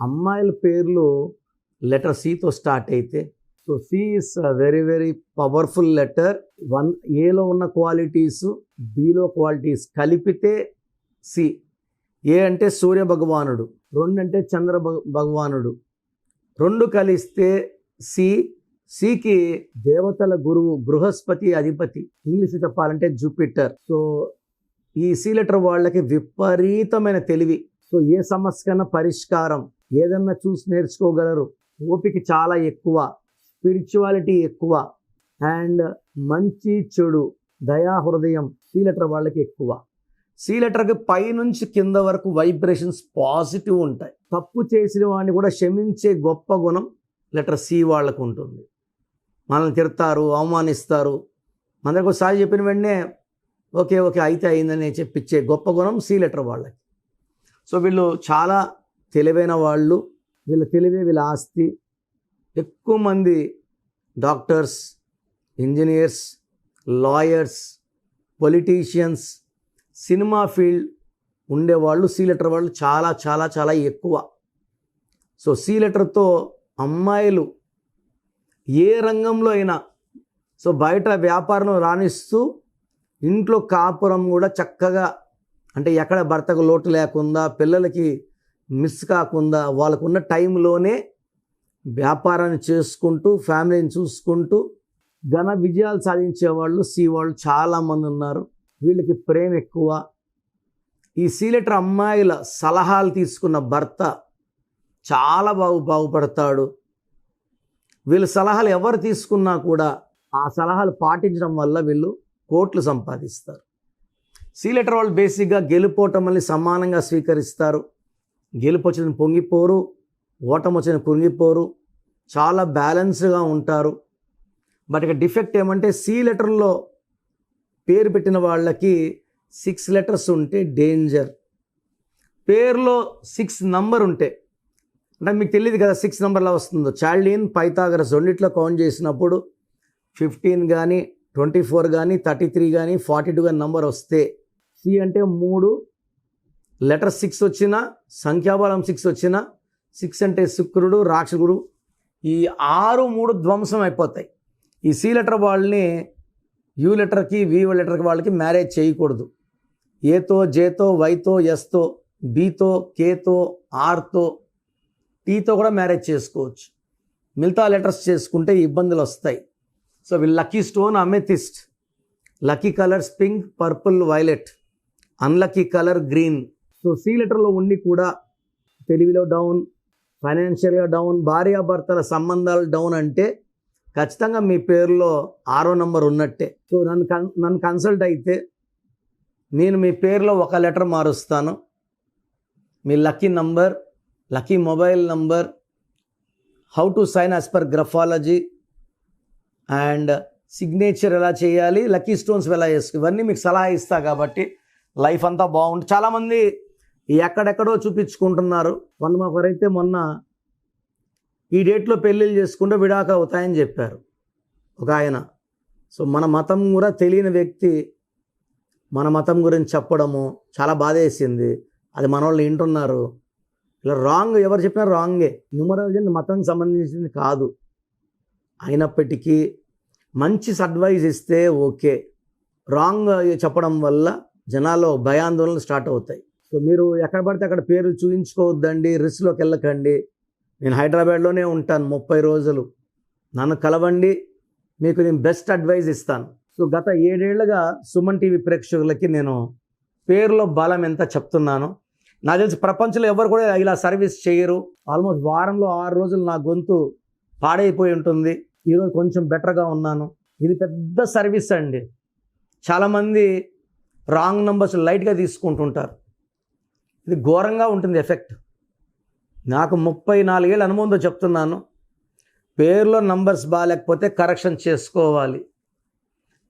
అమ్మాయిల పేర్లు లెటర్ సితో స్టార్ట్ అయితే, so C is very very powerful letter. ఏలో ఉన్న క్వాలిటీస్, బిలో క్వాలిటీస్ కలిపితే సి. ఏ అంటే సూర్య భగవానుడు, 2 అంటే చంద్ర భగవానుడు, 2 కలిస్తే సి. సికి దేవతల గురువు బృహస్పతి అధిపతి, ఇంగ్లీష్ చెప్పాలంటే జూపిటర్. సో ఈ సి లెటర్ వాళ్ళకి విపరీతమైన తెలివి. సో ఏ సమస్యకన్నా పరిష్కారం, ఏదన్నా చూసి నేర్చుకోగలరు, ఓపిక చాలా ఎక్కువ, స్పిరిచువాలిటీ ఎక్కువ, అండ్ మంచి చెడు దయా హృదయం సి లెటర్ వాళ్ళకి ఎక్కువ. సి లెటర్కి పైనుంచి కింద వరకు వైబ్రేషన్స్ పాజిటివ్ ఉంటాయి. తప్పు చేసిన వాడిని కూడా క్షమించే గొప్ప గుణం లెటర్ సి వాళ్ళకు ఉంటుంది. మనల్ని తిడతారు, అవమానిస్తారు, మన దగ్గర ఒకసారి చెప్పిన వెంటనే ఓకే ఓకే అయితే అయిందని చెప్పించే గొప్ప గుణం సి లెటర్ వాళ్ళకి. సో వీళ్ళు చాలా తెలివైన వాళ్ళు, వీళ్ళ తెలివే వీళ్ళ ఆస్తి. ఎక్కువ మంది doctors, engineers, lawyers, politicians, cinema field ఉండేవాళ్ళు సి లెటర్ వాళ్ళు చాలా చాలా చాలా ఎక్కువ. సో సి లెటర్తో అమ్మాయిలు ఏ రంగంలో అయినా, సో బయట వ్యాపారం రాణిస్తూ ఇంట్లో కాపురం కూడా చక్కగా, అంటే ఎక్కడ భర్తకు లోటు లేకుండా, పిల్లలకి మిస్ కాకుండా, వాళ్ళకున్న టైంలోనే వ్యాపారాన్ని చేసుకుంటూ ఫ్యామిలీని చూసుకుంటూ ఘన విజయాలు సాధించే వాళ్ళు సి వాళ్ళు చాలామంది ఉన్నారు. వీళ్ళకి ప్రేమ ఎక్కువ. ఈ సి లెటర్ అమ్మాయిల సలహాలు తీసుకున్న భర్త చాలా బాగుపడతాడు. వీళ్ళ సలహాలు ఎవరు తీసుకున్నా కూడా ఆ సలహాలు పాటించడం వల్ల వీళ్ళు కోట్లు సంపాదిస్తారు. సి లెటర్ వాళ్ళు బేసిక్గా గెలుపోటమల్ని సమానంగా స్వీకరిస్తారు. గెలుపు వచ్చిన పొంగిపోరు, ఓటమి వచ్చిన కుంగిపోరు, చాలా బ్యాలెన్స్గా ఉంటారు. బట్ ఇక డిఫెక్ట్ ఏమంటే సి లెటర్లో పేరు పెట్టిన వాళ్ళకి 6 లెటర్స్ ఉంటే డేంజర్. పేరులో 6 నంబర్ ఉంటే, అంటే మీకు తెలియదు కదా 6 నంబర్లా వస్తుందో. చార్లిన్, పైథాగరస్ రెండిట్లో కౌంట్ చేసినప్పుడు 15 కానీ 24 కానీ 33 కానీ 42 కానీ నంబర్ వస్తే, సి అంటే 3, లెటర్ 6 వచ్చినా, సంఖ్యాబలం 6 వచ్చినా, 6 అంటే శుక్రుడు, రాక్షసుడు, ఈ 6 3 ధ్వంసం అయిపోతాయి. ఈ సి లెటర్ వాళ్ళని యూ లెటర్కి, వి లెటర్కి వాళ్ళకి మ్యారేజ్ చేయకూడదు. ఏతో, జేతో, వైతో, ఎస్తో, బీతో, కేతో, ఆర్తో, టీతో కూడా మ్యారేజ్ చేసుకోవచ్చు. మిగతా లెటర్స్ చేసుకుంటే ఇబ్బందులు వస్తాయి. సో వీళ్ళ lucky stone amethyst, lucky colours pink, purple, violet, unlucky colour green. So C లెటర్లో ఉండి కూడా తెలివిలో డౌన్, ఫైనాన్షియల్గా డౌన్, భార్యాభర్తల సంబంధాలు డౌన్ అంటే ఖచ్చితంగా మీ పేరులో 6వ నంబర్ ఉన్నట్టే. సో నన్ను కన్సల్ట్ అయితే నేను మీ పేరులో ఒక లెటర్ మారుస్తాను. మీ lucky number, lucky mobile number, how to sign as per graphology, and signature ఎలా చేయాలి, లక్కీ స్టోన్స్ ఎలా చేసుకో, ఇవన్నీ మీకు సలహా ఇస్తా. కాబట్టి లైఫ్ అంతా బాగుంటుంది. చాలామంది ఎక్కడెక్కడో చూపించుకుంటున్నారు. ఒకరైతే మొన్న ఈ డేట్లో పెళ్ళిళ్ళు చేసుకుంటే విడాక అవుతాయని చెప్పారు ఒక ఆయన. సో మన మతం కూడా తెలియని వ్యక్తి మన మతం గురించి చెప్పడము చాలా బాధేసింది. అది మన వాళ్ళు వింటున్నారు. ఇలా రాంగ్, ఎవరు చెప్పినా రాంగే. న్యూమరాలజీ మతానికి సంబంధించింది కాదు. అయినప్పటికీ మంచి అడ్వైజ్ ఇస్తే ఓకే, రాంగ్ చెప్పడం వల్ల జనాల్లో భయాందోళనలు స్టార్ట్ అవుతాయి. సో మీరు ఎక్కడ పడితే అక్కడ పేర్లు చూపించుకోవద్దండి, రిస్క్లోకి వెళ్ళకండి. నేను హైదరాబాద్లోనే ఉంటాను 30 రోజులు. నన్ను కలవండి, మీకు నేను బెస్ట్ అడ్వైజ్ ఇస్తాను. సో గత 7 ఏళ్లుగా సుమన్ టీవీ ప్రేక్షకులకి నేను పేరులో బలం ఎంత చెప్తున్నాను. నాకు తెలిసి ప్రపంచంలో ఎవరు కూడా ఇలా సర్వీస్ చేయరు. ఆల్మోస్ట్ వారంలో 6 రోజులు నా గొంతు పాడైపోయి ఉంటుంది. ఈరోజు కొంచెం బెటర్గా ఉన్నాను. ఇది పెద్ద సర్వీస్ అండి. చాలామంది రాంగ్ నంబర్స్ లైట్గా తీసుకుంటుంటారు. ఇది ఘోరంగా ఉంటుంది ఎఫెక్ట్. నాకు 34 ఏళ్ళ అనుభవంతో చెప్తున్నాను. పేరులో నంబర్స్ బాగాలేకపోతే కరెక్షన్ చేసుకోవాలి.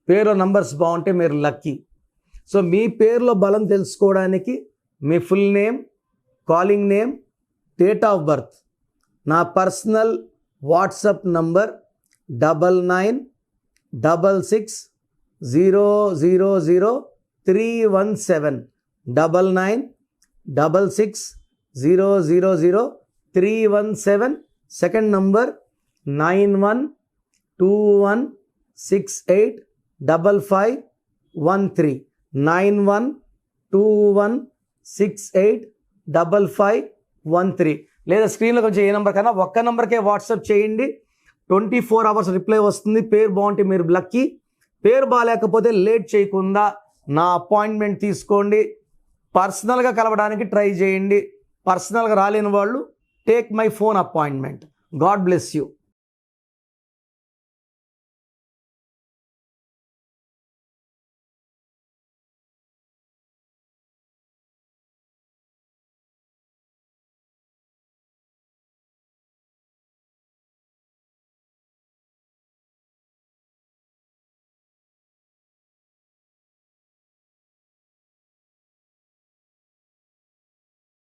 పేరులో నంబర్స్ బాగుంటే మీరు లక్కీ. సో మీ పేరులో బలం తెలుసుకోవడానికి మీ full name, calling name, date of birth, నా personal WhatsApp number 9966000317 9966000317. 317, second number 9121685513, 9121685513. లేదా స్క్రీన్లో కొంచెం ఏ నెంబర్ కన్నా ఒక్క నెంబర్కే వాట్సాప్ చేయండి. 24 అవర్స్ రిప్లై వస్తుంది. పేరు బాగుంటే మీరు లక్కీ, పేరు బాగాలేకపోతే లేట్ చేయకుండా నా అపాయింట్మెంట్ తీసుకోండి. పర్సనల్గా కలవడానికి ట్రై చేయండి. పర్సనల్గా రాలేని వాళ్ళు take my phone appointment. God bless you.